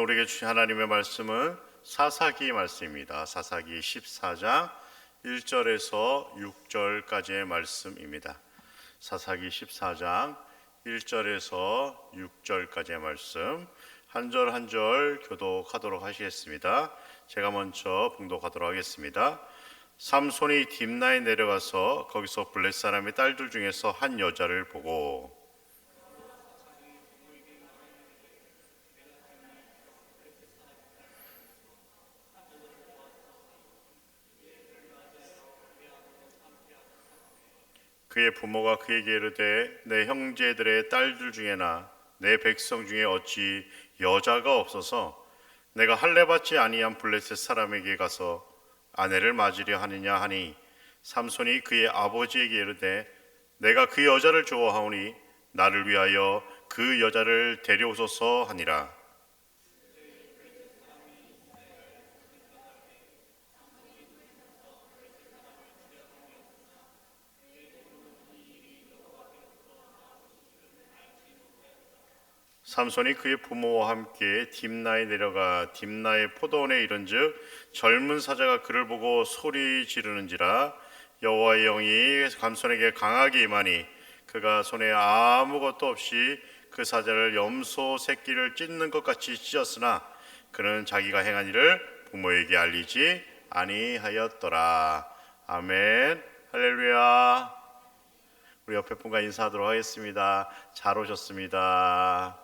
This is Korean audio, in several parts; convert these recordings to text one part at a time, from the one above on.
우리에게 주신 하나님의 말씀은 사사기 말씀입니다. 사사기 14장 1절에서 6절까지의 말씀입니다. 사사기 14장 1절에서 6절까지의 말씀 한 절 한 절 교독하도록 하시겠습니다. 제가 먼저 봉독하도록 하겠습니다. 삼손이 딥나에 내려가서 거기서 블렛 사람의 딸들 중에서 한 여자를 보고 그의 부모가 그에게 이르되 내 형제들의 딸들 중에나 내 백성 중에 어찌 여자가 없어서 내가 할례받지 아니한 블레셋 사람에게 가서 아내를 맞으려 하느냐 하니 삼손이 그의 아버지에게 이르되 내가 그 여자를 좋아하오니 나를 위하여 그 여자를 데려오소서 하니라. 삼손이 그의 부모와 함께 딥나에 내려가 딥나의 포도원에 이른즉 젊은 사자가 그를 보고 소리 지르는지라. 여호와의 영이 삼손에게 강하게 임하니 그가 손에 아무것도 없이 그 사자를 염소 새끼를 찢는 것 같이 찢었으나 그는 자기가 행한 일을 부모에게 알리지 아니하였더라. 아멘. 할렐루야. 우리 옆에 분과 인사하도록 하겠습니다. 잘 오셨습니다.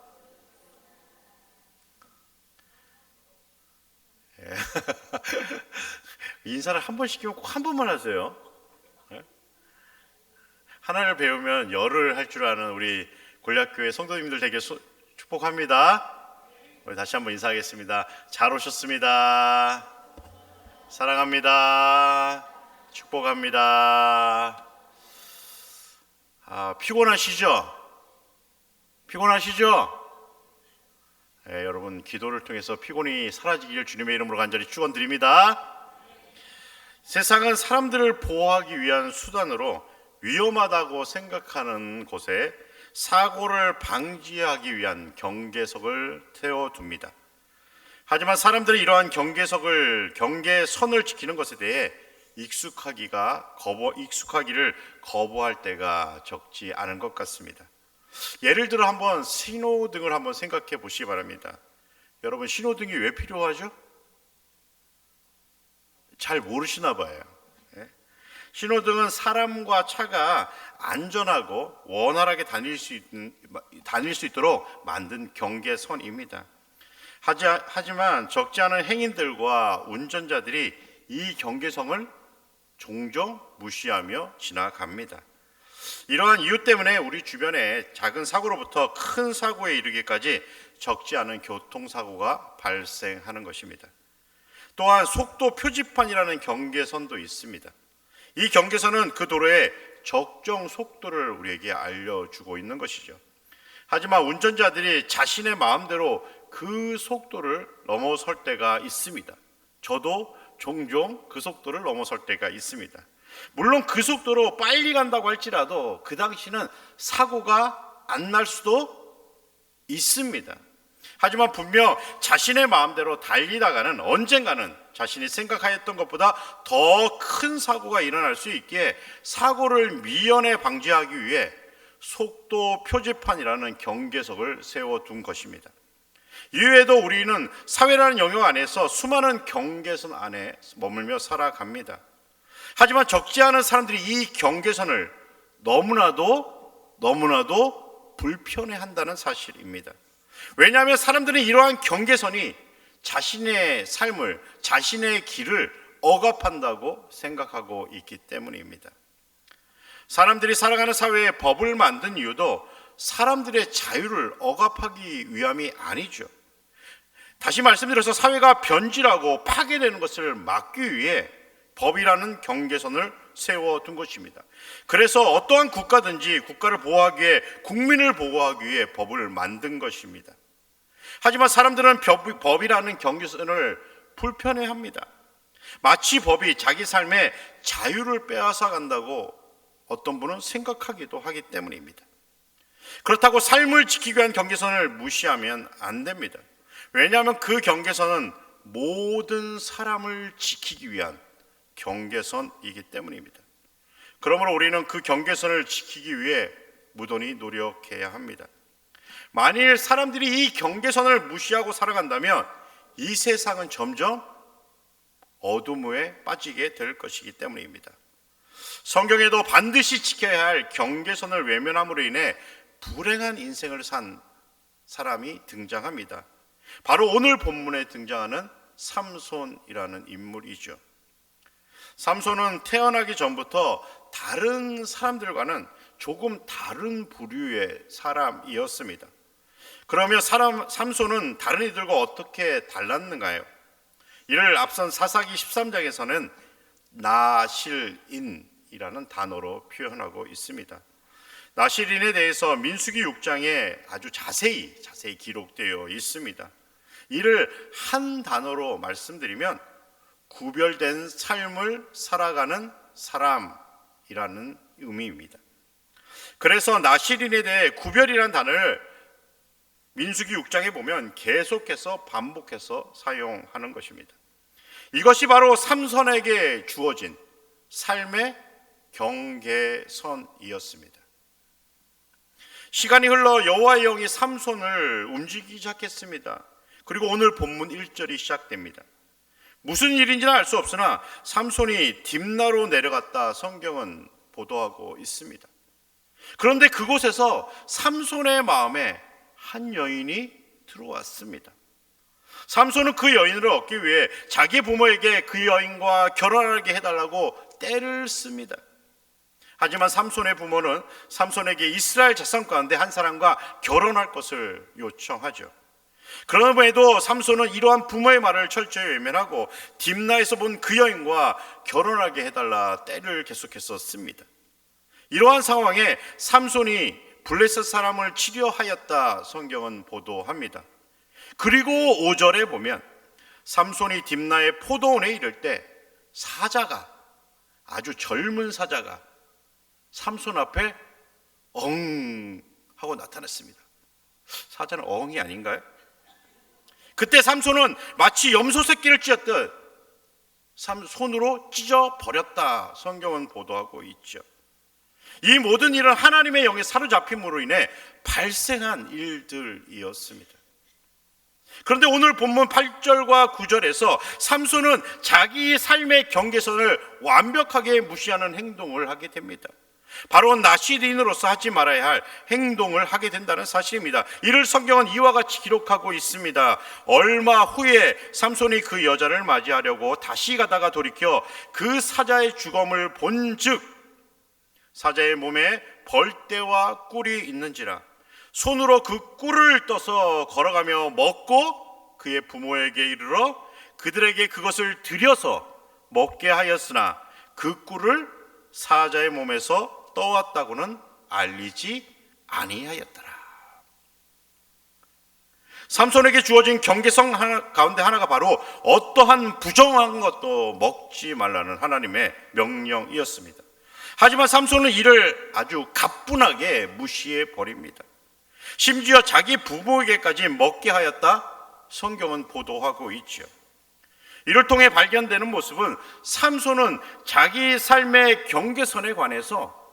인사를 한 번 시키면 꼭 한 번만 하세요. 하나를 배우면 열을 할 줄 아는 우리 골략교회 성도님들 되게 축복합니다. 우리 다시 한번 인사하겠습니다. 잘 오셨습니다. 사랑합니다. 축복합니다. 피곤하시죠? 여러분 기도를 통해서 피곤이 사라지기를 주님의 이름으로 간절히 축원드립니다. 세상은 사람들을 보호하기 위한 수단으로 위험하다고 생각하는 곳에 사고를 방지하기 위한 경계석을 세워둡니다. 하지만 사람들이 이러한 경계선을 지키는 것에 대해 익숙하기를 거부할 때가 적지 않은 것 같습니다. 예를 들어 한번 신호등을 한번 생각해 보시기 바랍니다. 여러분 신호등이 왜 필요하죠? 잘 모르시나 봐요. 신호등은 사람과 차가 안전하고 원활하게 다닐 수 있도록 만든 경계선입니다. 하지만 적지 않은 행인들과 운전자들이 이 경계선을 종종 무시하며 지나갑니다. 이러한 이유 때문에 우리 주변에 작은 사고로부터 큰 사고에 이르기까지 적지 않은 교통사고가 발생하는 것입니다. 또한 속도 표지판이라는 경계선도 있습니다. 이 경계선은 그 도로의 적정 속도를 우리에게 알려주고 있는 것이죠. 하지만 운전자들이 자신의 마음대로 그 속도를 넘어설 때가 있습니다. 저도 종종 그 속도를 넘어설 때가 있습니다. 물론 그 속도로 빨리 간다고 할지라도 그 당시는 사고가 안 날 수도 있습니다. 하지만 분명 자신의 마음대로 달리다가는 언젠가는 자신이 생각하였던 것보다 더 큰 사고가 일어날 수 있기에 사고를 미연에 방지하기 위해 속도 표지판이라는 경계석을 세워둔 것입니다. 이외에도 우리는 사회라는 영역 안에서 수많은 경계선 안에 머물며 살아갑니다. 하지만 적지 않은 사람들이 이 경계선을 너무나도 불편해한다는 사실입니다. 왜냐하면 사람들은 이러한 경계선이 자신의 삶을, 자신의 길을 억압한다고 생각하고 있기 때문입니다. 사람들이 살아가는 사회에 법을 만든 이유도 사람들의 자유를 억압하기 위함이 아니죠. 다시 말씀드려서 사회가 변질하고 파괴되는 것을 막기 위해 법이라는 경계선을 세워둔 것입니다. 그래서 어떠한 국가든지 국가를 보호하기 위해, 국민을 보호하기 위해 법을 만든 것입니다. 하지만 사람들은 법이라는 경계선을 불편해합니다. 마치 법이 자기 삶의 자유를 빼앗아 간다고 어떤 분은 생각하기도 하기 때문입니다. 그렇다고 삶을 지키기 위한 경계선을 무시하면 안 됩니다. 왜냐하면 그 경계선은 모든 사람을 지키기 위한 경계선이기 때문입니다. 그러므로 우리는 그 경계선을 지키기 위해 무던히 노력해야 합니다. 만일 사람들이 이 경계선을 무시하고 살아간다면 이 세상은 점점 어둠에 빠지게 될 것이기 때문입니다. 성경에도 반드시 지켜야 할 경계선을 외면함으로 인해 불행한 인생을 산 사람이 등장합니다. 바로 오늘 본문에 등장하는 삼손이라는 인물이죠. 삼손은 태어나기 전부터 다른 사람들과는 조금 다른 부류의 사람이었습니다. 그러면 삼손은 다른 이들과 어떻게 달랐는가요? 이를 앞선 사사기 13장에서는 나실인이라는 단어로 표현하고 있습니다. 나실인에 대해서 민수기 6장에 아주 자세히 기록되어 있습니다. 이를 한 단어로 말씀드리면 구별된 삶을 살아가는 사람이라는 의미입니다. 그래서 나실인에 대해 구별이라는 단어를 민수기 6장에 보면 계속해서 반복해서 사용하는 것입니다. 이것이 바로 삼손에게 주어진 삶의 경계선이었습니다. 시간이 흘러 여호와의 영이 삼손을 움직이기 시작했습니다. 그리고 오늘 본문 1절이 시작됩니다. 무슨 일인지는 알 수 없으나 삼손이 딥나로 내려갔다 성경은 보도하고 있습니다. 그런데 그곳에서 삼손의 마음에 한 여인이 들어왔습니다. 삼손은 그 여인을 얻기 위해 자기 부모에게 그 여인과 결혼하게 해달라고 떼를 씁니다. 하지만 삼손의 부모는 삼손에게 이스라엘 자손 가운데 한 사람과 결혼할 것을 요청하죠. 그럼에도 삼손은 이러한 부모의 말을 철저히 외면하고 딥나에서 본 그 여인과 결혼하게 해달라 떼를 계속해서 씁니다. 이러한 상황에 삼손이 블레셋 사람을 치려하였다 성경은 보도합니다. 그리고 5절에 보면 삼손이 딥나의 포도원에 이를 때 사자가, 아주 젊은 사자가 삼손 앞에 엉 하고 나타났습니다. 사자는 엉이 아닌가요? 그때 삼손은 마치 염소 새끼를 찢었듯 손으로 찢어버렸다 성경은 보도하고 있죠. 이 모든 일은 하나님의 영에 사로잡힘으로 인해 발생한 일들이었습니다. 그런데 오늘 본문 8절과 9절에서 삼손은 자기 삶의 경계선을 완벽하게 무시하는 행동을 하게 됩니다. 바로 나실인으로서 하지 말아야 할 행동을 하게 된다는 사실입니다. 이를 성경은 이와 같이 기록하고 있습니다. 얼마 후에 삼손이 그 여자를 맞이하려고 다시 가다가 돌이켜 그 사자의 죽음을 본즉 사자의 몸에 벌떼와 꿀이 있는지라 손으로 그 꿀을 떠서 걸어가며 먹고 그의 부모에게 이르러 그들에게 그것을 드려서 먹게 하였으나 그 꿀을 사자의 몸에서 떠왔다고는 알리지 아니하였더라. 삼손에게 주어진 경계선 가운데 하나가 바로 어떠한 부정한 것도 먹지 말라는 하나님의 명령이었습니다. 하지만 삼손은 이를 아주 가뿐하게 무시해 버립니다. 심지어 자기 부모에게까지 먹게 하였다 성경은 보도하고 있죠. 이를 통해 발견되는 모습은 삼손은 자기 삶의 경계선에 관해서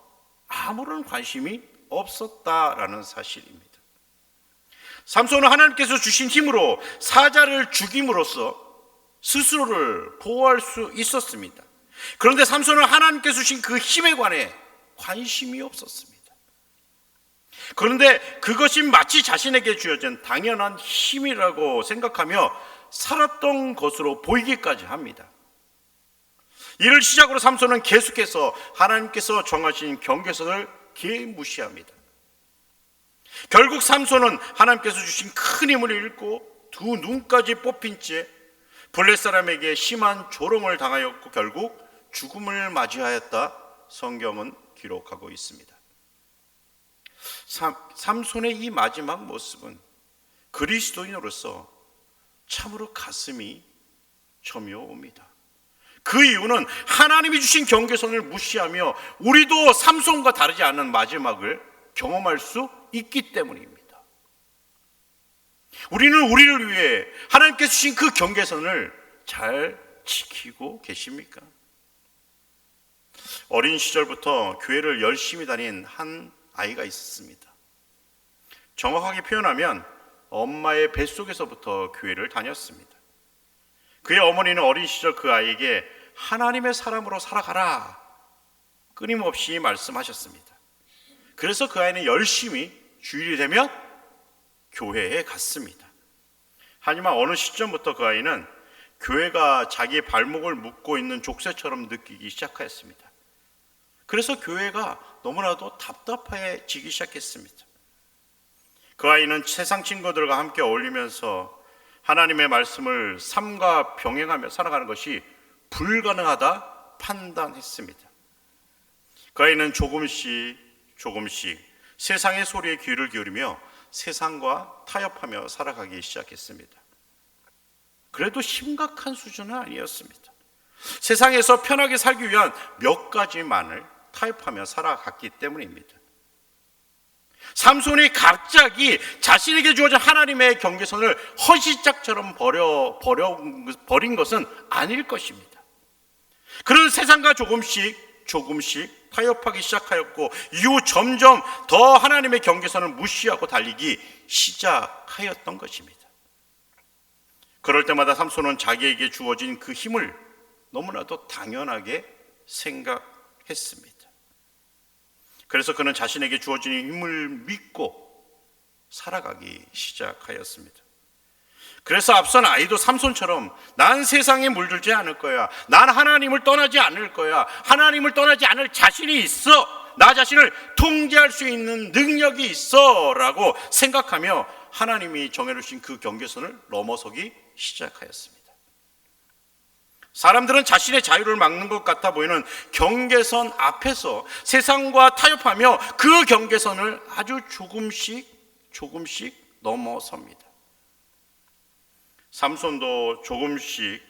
아무런 관심이 없었다라는 사실입니다. 삼손은 하나님께서 주신 힘으로 사자를 죽임으로써 스스로를 보호할 수 있었습니다. 그런데 삼손은 하나님께서 주신 그 힘에 관해 관심이 없었습니다. 그런데 그것이 마치 자신에게 주어진 당연한 힘이라고 생각하며 살았던 것으로 보이기까지 합니다. 이를 시작으로 삼손은 계속해서 하나님께서 정하신 경계선을 개무시합니다. 결국 삼손은 하나님께서 주신 큰 힘을 잃고 두 눈까지 뽑힌 채 블레 사람에게 심한 조롱을 당하였고 결국 죽음을 맞이하였다 성경은 기록하고 있습니다. 삼손의 이 마지막 모습은 그리스도인으로서 참으로 가슴이 저며옵니다. 그 이유는 하나님이 주신 경계선을 무시하며 우리도 삼손과 다르지 않은 마지막을 경험할 수 있기 때문입니다. 우리는 우리를 위해 하나님께서 주신 그 경계선을 잘 지키고 계십니까? 어린 시절부터 교회를 열심히 다닌 한 아이가 있었습니다. 정확하게 표현하면 엄마의 뱃속에서부터 교회를 다녔습니다. 그의 어머니는 어린 시절 그 아이에게 하나님의 사람으로 살아가라 끊임없이 말씀하셨습니다. 그래서 그 아이는 열심히 주일이 되면 교회에 갔습니다. 하지만 어느 시점부터 그 아이는 교회가 자기의 발목을 묶고 있는 족쇄처럼 느끼기 시작하였습니다. 그래서 교회가 너무나도 답답해지기 시작했습니다. 그 아이는 세상 친구들과 함께 어울리면서 하나님의 말씀을 삶과 병행하며 살아가는 것이 불가능하다 판단했습니다. 그 아이는 조금씩 세상의 소리에 귀를 기울이며 세상과 타협하며 살아가기 시작했습니다. 그래도 심각한 수준은 아니었습니다. 세상에서 편하게 살기 위한 몇 가지만을 타협하며 살아갔기 때문입니다. 삼손이 갑자기 자신에게 주어진 하나님의 경계선을 허시짝처럼 버린 것은 아닐 것입니다. 그런 세상과 조금씩 타협하기 시작하였고 이후 점점 더 하나님의 경계선을 무시하고 달리기 시작하였던 것입니다. 그럴 때마다 삼손은 자기에게 주어진 그 힘을 너무나도 당연하게 생각했습니다. 그래서 그는 자신에게 주어진 힘을 믿고 살아가기 시작하였습니다. 그래서 앞선 아이도 삼손처럼 난 세상에 물들지 않을 거야, 난 하나님을 떠나지 않을 거야, 하나님을 떠나지 않을 자신이 있어, 나 자신을 통제할 수 있는 능력이 있어 라고 생각하며 하나님이 정해주신 그 경계선을 넘어서기 시작하였습니다. 사람들은 자신의 자유를 막는 것 같아 보이는 경계선 앞에서 세상과 타협하며 그 경계선을 아주 조금씩 넘어섭니다. 삼손도 조금씩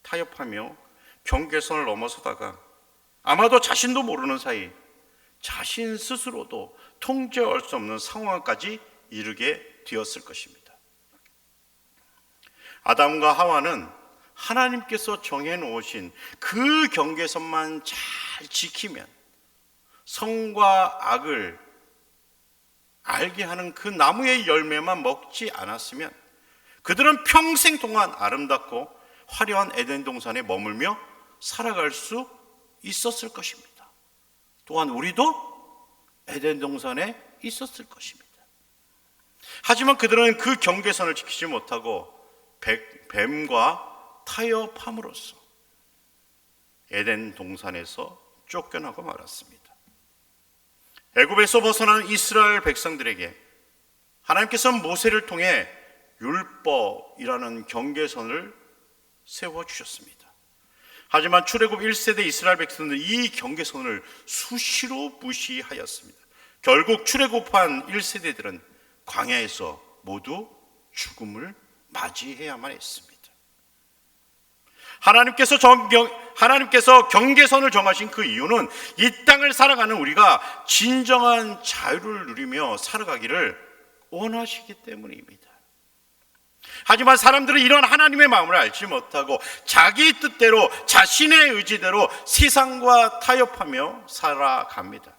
타협하며 경계선을 넘어서다가 아마도 자신도 모르는 사이 자신 스스로도 통제할 수 없는 상황까지 이르게 되었을 것입니다. 아담과 하와는 하나님께서 정해놓으신 그 경계선만 잘 지키면 선과 악을 알게 하는 그 나무의 열매만 먹지 않았으면 그들은 평생 동안 아름답고 화려한 에덴 동산에 머물며 살아갈 수 있었을 것입니다. 또한 우리도 에덴 동산에 있었을 것입니다. 하지만 그들은 그 경계선을 지키지 못하고 뱀과 타협함으로써 에덴 동산에서 쫓겨나고 말았습니다. 애굽에서 벗어난 이스라엘 백성들에게 하나님께서는 모세를 통해 율법이라는 경계선을 세워주셨습니다. 하지만 출애굽 1세대 이스라엘 백성들은 이 경계선을 수시로 무시하였습니다. 결국 출애굽한 1세대들은 광야에서 모두 죽음을 맞이해야만 했습니다. 하나님께서 경계선을 정하신 그 이유는 이 땅을 살아가는 우리가 진정한 자유를 누리며 살아가기를 원하시기 때문입니다. 하지만 사람들은 이런 하나님의 마음을 알지 못하고 자기 뜻대로 자신의 의지대로 세상과 타협하며 살아갑니다.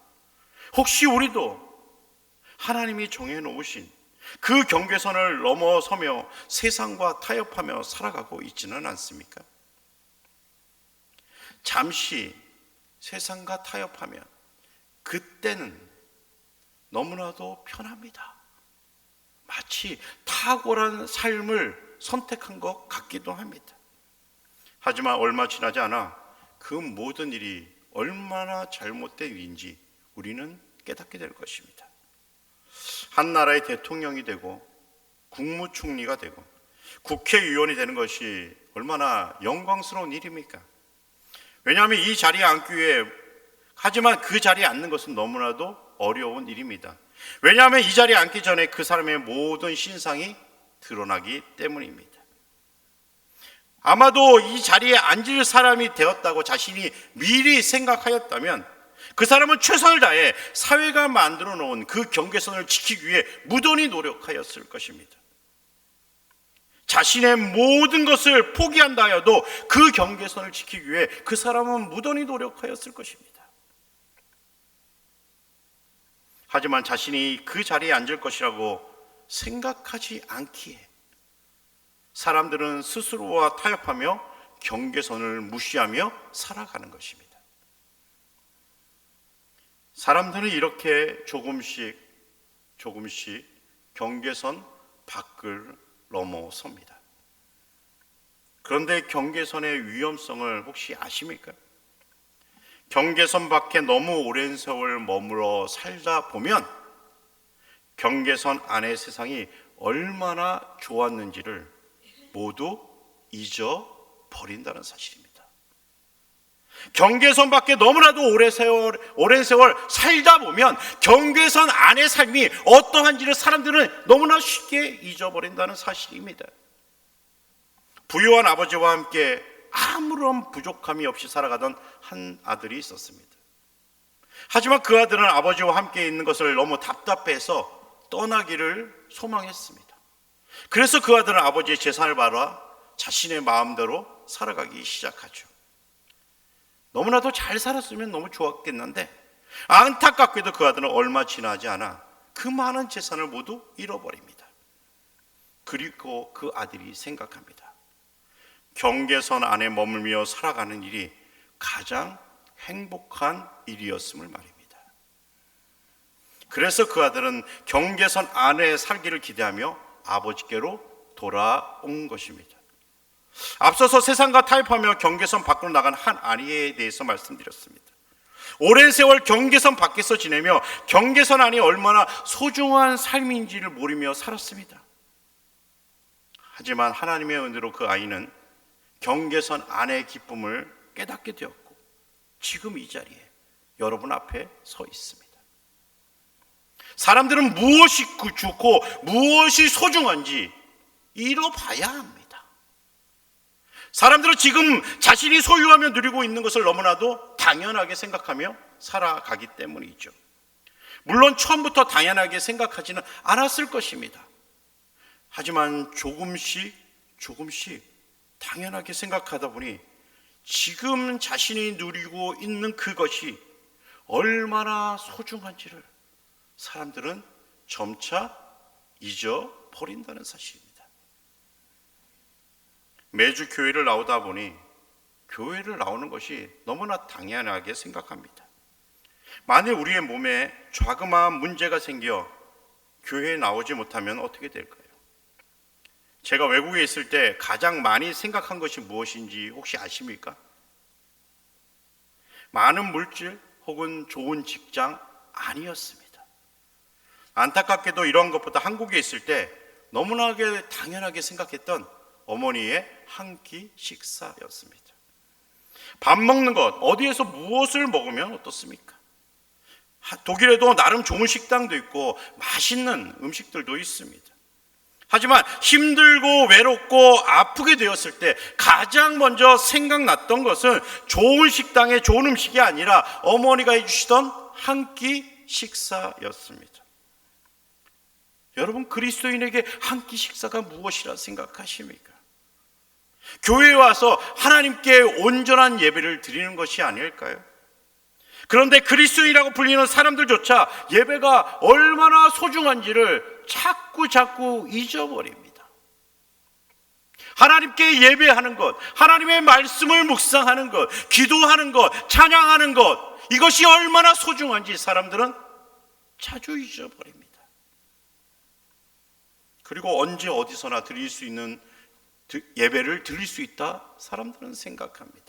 혹시 우리도 하나님이 정해놓으신 그 경계선을 넘어서며 세상과 타협하며 살아가고 있지는 않습니까? 잠시 세상과 타협하면 그때는 너무나도 편합니다. 마치 탁월한 삶을 선택한 것 같기도 합니다. 하지만 얼마 지나지 않아 그 모든 일이 얼마나 잘못된 일인지 우리는 깨닫게 될 것입니다. 한 나라의 대통령이 되고 국무총리가 되고 국회의원이 되는 것이 얼마나 영광스러운 일입니까? 왜냐하면 이 자리에 앉기 위해, 하지만 그 자리에 앉는 것은 너무나도 어려운 일입니다. 왜냐하면 이 자리에 앉기 전에 그 사람의 모든 신상이 드러나기 때문입니다. 아마도 이 자리에 앉을 사람이 되었다고 자신이 미리 생각하였다면 그 사람은 최선을 다해 사회가 만들어 놓은 그 경계선을 지키기 위해 무던히 노력하였을 것입니다. 자신의 모든 것을 포기한다 하여도 그 경계선을 지키기 위해 그 사람은 무던히 노력하였을 것입니다. 하지만 자신이 그 자리에 앉을 것이라고 생각하지 않기에 사람들은 스스로와 타협하며 경계선을 무시하며 살아가는 것입니다. 사람들은 이렇게 조금씩 경계선 밖을 넘어섭니다. 그런데 경계선의 위험성을 혹시 아십니까? 경계선 밖에 너무 오랜 세월 머물러 살다 보면 경계선 안의 세상이 얼마나 좋았는지를 모두 잊어버린다는 사실입니다. 경계선 밖에 너무나도 오랜 세월 살다 보면 경계선 안의 삶이 어떠한지를 사람들은 너무나 쉽게 잊어버린다는 사실입니다. 부유한 아버지와 함께 아무런 부족함이 없이 살아가던 한 아들이 있었습니다. 하지만 그 아들은 아버지와 함께 있는 것을 너무 답답해서 떠나기를 소망했습니다. 그래서 그 아들은 아버지의 재산을 받아 자신의 마음대로 살아가기 시작하죠. 너무나도 잘 살았으면 너무 좋았겠는데 안타깝게도 그 아들은 얼마 지나지 않아 그 많은 재산을 모두 잃어버립니다. 그리고 그 아들이 생각합니다. 경계선 안에 머물며 살아가는 일이 가장 행복한 일이었음을 말입니다. 그래서 그 아들은 경계선 안에 살기를 기대하며 아버지께로 돌아온 것입니다. 앞서서 세상과 타협하며 경계선 밖으로 나간 한 아이에 대해서 말씀드렸습니다. 오랜 세월 경계선 밖에서 지내며 경계선 안이 얼마나 소중한 삶인지를 모르며 살았습니다. 하지만 하나님의 은혜로 그 아이는 경계선 안의 기쁨을 깨닫게 되었고 지금 이 자리에 여러분 앞에 서 있습니다. 사람들은 무엇이 좋고 무엇이 소중한지 잃어봐야 합니다. 사람들은 지금 자신이 소유하며 누리고 있는 것을 너무나도 당연하게 생각하며 살아가기 때문이죠. 물론 처음부터 당연하게 생각하지는 않았을 것입니다. 하지만 조금씩 당연하게 생각하다 보니 지금 자신이 누리고 있는 그것이 얼마나 소중한지를 사람들은 점차 잊어버린다는 사실입니다. 매주 교회를 나오다 보니 교회를 나오는 것이 너무나 당연하게 생각합니다. 만일 우리의 몸에 자그마한 문제가 생겨 교회에 나오지 못하면 어떻게 될까요? 제가 외국에 있을 때 가장 많이 생각한 것이 무엇인지 혹시 아십니까? 많은 물질 혹은 좋은 직장 아니었습니다. 안타깝게도 이런 것보다 한국에 있을 때 너무나 당연하게 생각했던 어머니의 한 끼 식사였습니다. 밥 먹는 것, 어디에서 무엇을 먹으면 어떻습니까? 독일에도 나름 좋은 식당도 있고 맛있는 음식들도 있습니다. 하지만 힘들고 외롭고 아프게 되었을 때 가장 먼저 생각났던 것은 좋은 식당에 좋은 음식이 아니라 어머니가 해주시던 한 끼 식사였습니다. 여러분, 그리스도인에게 한 끼 식사가 무엇이라 생각하십니까? 교회에 와서 하나님께 온전한 예배를 드리는 것이 아닐까요? 그런데 그리스도인이라고 불리는 사람들조차 예배가 얼마나 소중한지를 자꾸 잊어버립니다. 하나님께 예배하는 것, 하나님의 말씀을 묵상하는 것, 기도하는 것, 찬양하는 것, 이것이 얼마나 소중한지 사람들은 자주 잊어버립니다. 그리고 언제 어디서나 드릴 수 있는 예배를 드릴 수 있다 사람들은 생각합니다.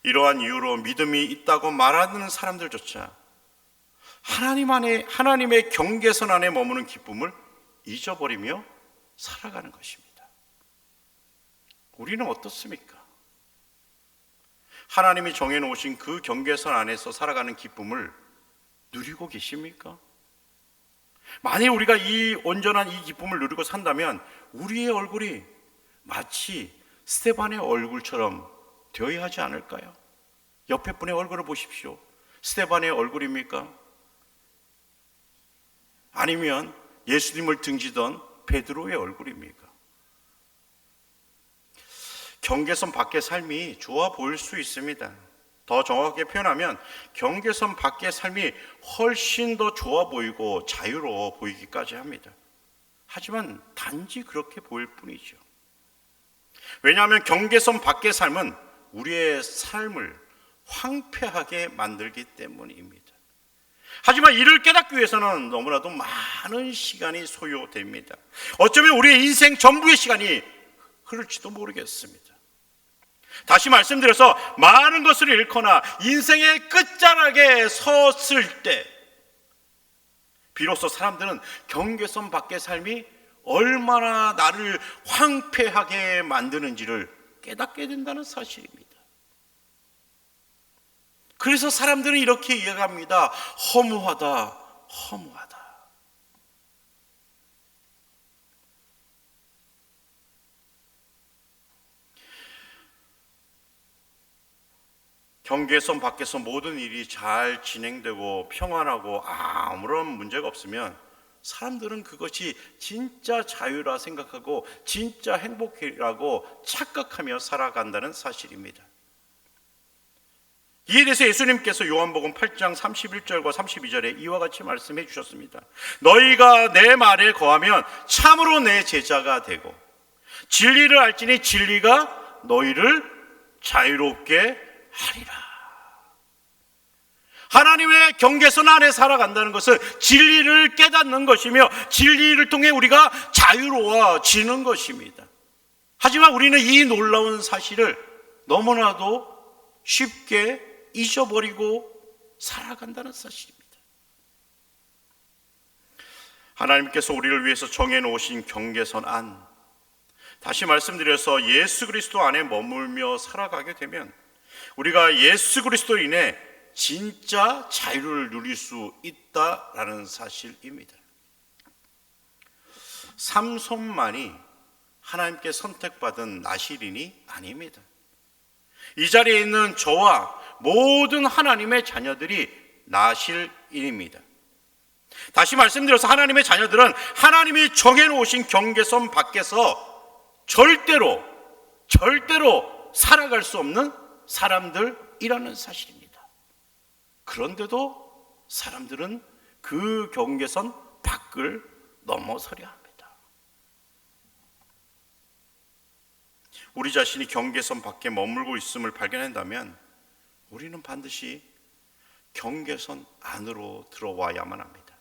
이러한 이유로 믿음이 있다고 말하는 사람들조차 하나님의 경계선 안에 머무는 기쁨을 잊어버리며 살아가는 것입니다. 우리는 어떻습니까? 하나님이 정해놓으신 그 경계선 안에서 살아가는 기쁨을 누리고 계십니까? 만일 우리가 이 온전한 이 기쁨을 누리고 산다면 우리의 얼굴이 마치 스데반의 얼굴처럼 되어야 하지 않을까요? 옆에 분의 얼굴을 보십시오. 스데반의 얼굴입니까? 아니면 예수님을 등지던 베드로의 얼굴입니까? 경계선 밖의 삶이 좋아 보일 수 있습니다. 더 정확하게 표현하면 경계선 밖의 삶이 훨씬 더 좋아 보이고 자유로워 보이기까지 합니다. 하지만 단지 그렇게 보일 뿐이죠. 왜냐하면 경계선 밖의 삶은 우리의 삶을 황폐하게 만들기 때문입니다. 하지만 이를 깨닫기 위해서는 너무나도 많은 시간이 소요됩니다. 어쩌면 우리의 인생 전부의 시간이 흐를지도 모르겠습니다. 다시 말씀드려서 많은 것을 잃거나 인생의 끝자락에 섰을 때 비로소 사람들은 경계선 밖의 삶이 얼마나 나를 황폐하게 만드는지를 깨닫게 된다는 사실입니다. 그래서 사람들은 이렇게 이야기합니다. 허무하다, 허무하다. 경계선 밖에서 모든 일이 잘 진행되고 평안하고 아무런 문제가 없으면 사람들은 그것이 진짜 자유라 생각하고 진짜 행복이라고 착각하며 살아간다는 사실입니다. 이에 대해서 예수님께서 요한복음 8장 31절과 32절에 이와 같이 말씀해 주셨습니다. 너희가 내 말에 거하면 참으로 내 제자가 되고 진리를 알지니 진리가 너희를 자유롭게 하리라. 하나님의 경계선 안에 살아간다는 것은 진리를 깨닫는 것이며 진리를 통해 우리가 자유로워지는 것입니다. 하지만 우리는 이 놀라운 사실을 너무나도 쉽게 잊어버리고 살아간다는 사실입니다. 하나님께서 우리를 위해서 정해놓으신 경계선 안, 다시 말씀드려서 예수 그리스도 안에 머물며 살아가게 되면 우리가 예수 그리스도로 인해 진짜 자유를 누릴 수 있다라는 사실입니다. 삼손만이 하나님께 선택받은 나실인이 아닙니다. 이 자리에 있는 저와 모든 하나님의 자녀들이 나실인입니다. 다시 말씀드려서 하나님의 자녀들은 하나님이 정해놓으신 경계선 밖에서 절대로 살아갈 수 없는 사람들이라는 사실입니다. 그런데도 사람들은 그 경계선 밖을 넘어서려 합니다. 우리 자신이 경계선 밖에 머물고 있음을 발견한다면 우리는 반드시 경계선 안으로 들어와야만 합니다.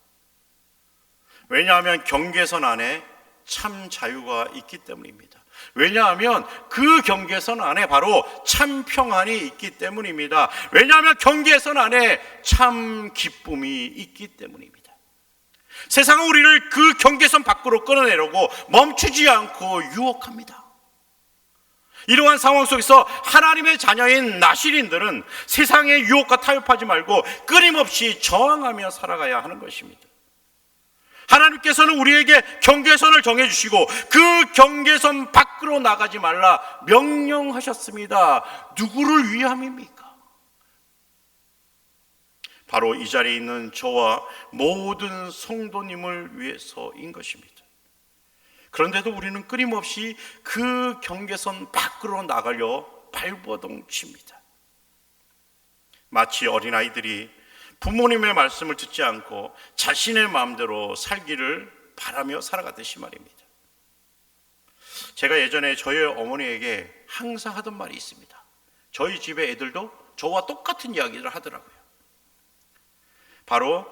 왜냐하면 경계선 안에 참 자유가 있기 때문입니다. 왜냐하면 그 경계선 안에 바로 참 평안이 있기 때문입니다. 왜냐하면 경계선 안에 참 기쁨이 있기 때문입니다. 세상은 우리를 그 경계선 밖으로 끌어내려고 멈추지 않고 유혹합니다. 이러한 상황 속에서 하나님의 자녀인 나실인들은 세상의 유혹과 타협하지 말고 끊임없이 저항하며 살아가야 하는 것입니다. 하나님께서는 우리에게 경계선을 정해주시고 그 경계선 밖으로 나가지 말라 명령하셨습니다. 누구를 위함입니까? 바로 이 자리에 있는 저와 모든 성도님을 위해서인 것입니다. 그런데도 우리는 끊임없이 그 경계선 밖으로 나가려 발버둥칩니다. 마치 어린아이들이 부모님의 말씀을 듣지 않고 자신의 마음대로 살기를 바라며 살아가듯이 말입니다. 제가 예전에 저희 어머니에게 항상 하던 말이 있습니다. 저희 집의 애들도 저와 똑같은 이야기를 하더라고요. 바로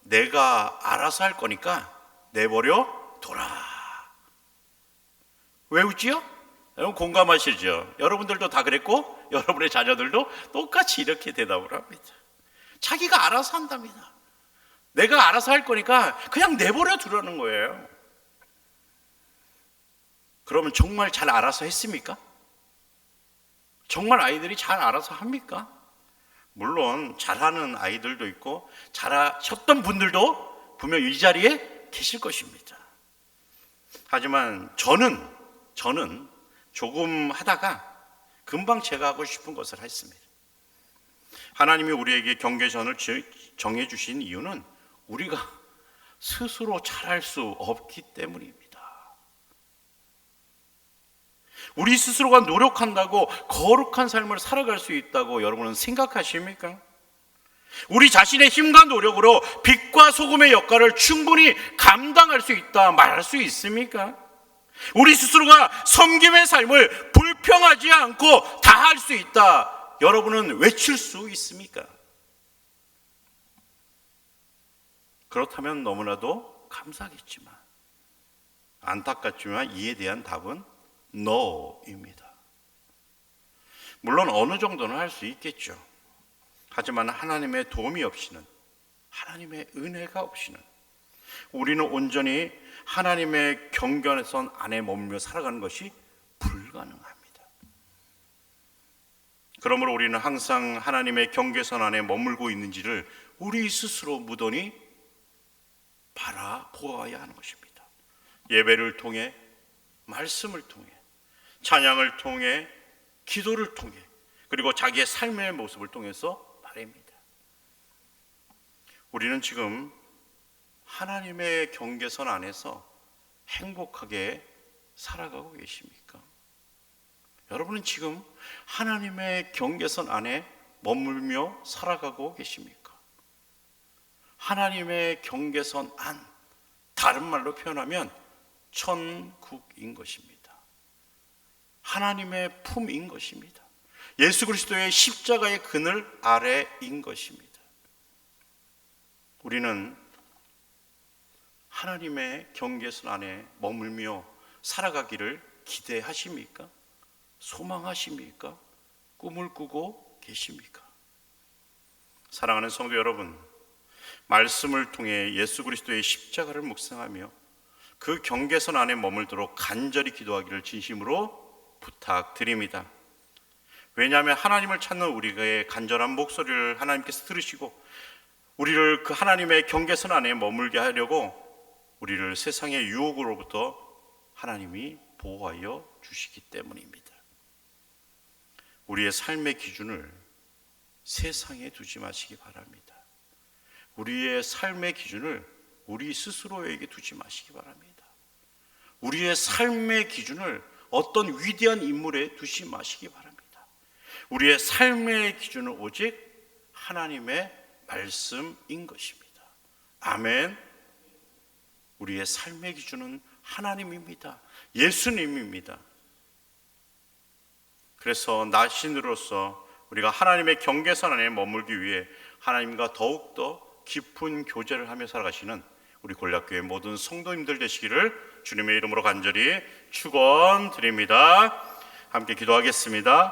내가 알아서 할 거니까 내버려 둬라. 왜 웃지요? 여러분 공감하시죠? 여러분들도 다 그랬고 여러분의 자녀들도 똑같이 이렇게 대답을 합니다. 자기가 알아서 한답니다. 내가 알아서 할 거니까 그냥 내버려 두라는 거예요. 그러면 정말 잘 알아서 했습니까? 정말 아이들이 잘 알아서 합니까? 물론 잘하는 아이들도 있고 잘하셨던 분들도 분명 이 자리에 계실 것입니다. 하지만 저는 조금 하다가 금방 제가 하고 싶은 것을 했습니다. 하나님이 우리에게 경계선을 정해 주신 이유는 우리가 스스로 잘할 수 없기 때문입니다. 우리 스스로가 노력한다고 거룩한 삶을 살아갈 수 있다고 여러분은 생각하십니까? 우리 자신의 힘과 노력으로 빛과 소금의 역할을 충분히 감당할 수 있다 말할 수 있습니까? 우리 스스로가 섬김의 삶을 불평하지 않고 다 할 수 있다 여러분은 외칠 수 있습니까? 그렇다면 너무나도 감사하겠지만 안타깝지만 이에 대한 답은 NO입니다. 물론 어느 정도는 할 수 있겠죠. 하지만 하나님의 도움이 없이는, 하나님의 은혜가 없이는 우리는 온전히 하나님의 경계선 안에 머물며 살아가는 것이 불가능합니다. 그러므로 우리는 항상 하나님의 경계선 안에 머물고 있는지를 우리 스스로 무던히 바라보아야 하는 것입니다. 예배를 통해, 말씀을 통해, 찬양을 통해, 기도를 통해, 그리고 자기의 삶의 모습을 통해서 말입니다. 우리는 지금 하나님의 경계선 안에서 행복하게 살아가고 계십니까? 여러분은 지금 하나님의 경계선 안에 머물며 살아가고 계십니까? 하나님의 경계선 안, 다른 말로 표현하면 천국인 것입니다. 하나님의 품인 것입니다. 예수 그리스도의 십자가의 그늘 아래인 것입니다. 우리는 하나님의 경계선 안에 머물며 살아가기를 기대하십니까? 소망하십니까? 꿈을 꾸고 계십니까? 사랑하는 성도 여러분, 말씀을 통해 예수 그리스도의 십자가를 묵상하며 그 경계선 안에 머물도록 간절히 기도하기를 진심으로 부탁드립니다. 왜냐하면 하나님을 찾는 우리의 간절한 목소리를 하나님께서 들으시고 우리를 그 하나님의 경계선 안에 머물게 하려고 우리를 세상의 유혹으로부터 하나님이 보호하여 주시기 때문입니다. 우리의 삶의 기준을 세상에 두지 마시기 바랍니다. 우리의 삶의 기준을 우리 스스로에게 두지 마시기 바랍니다. 우리의 삶의 기준을 어떤 위대한 인물에 두지 마시기 바랍니다. 우리의 삶의 기준은 오직 하나님의 말씀인 것입니다. 아멘. 우리의 삶의 기준은 하나님입니다. 예수님입니다. 그래서 나신으로서 우리가 하나님의 경계선 안에 머물기 위해 하나님과 더욱더 깊은 교제를 하며 살아가시는 우리 골략교회 모든 성도님들 되시기를 주님의 이름으로 간절히 축원드립니다. 함께 기도하겠습니다.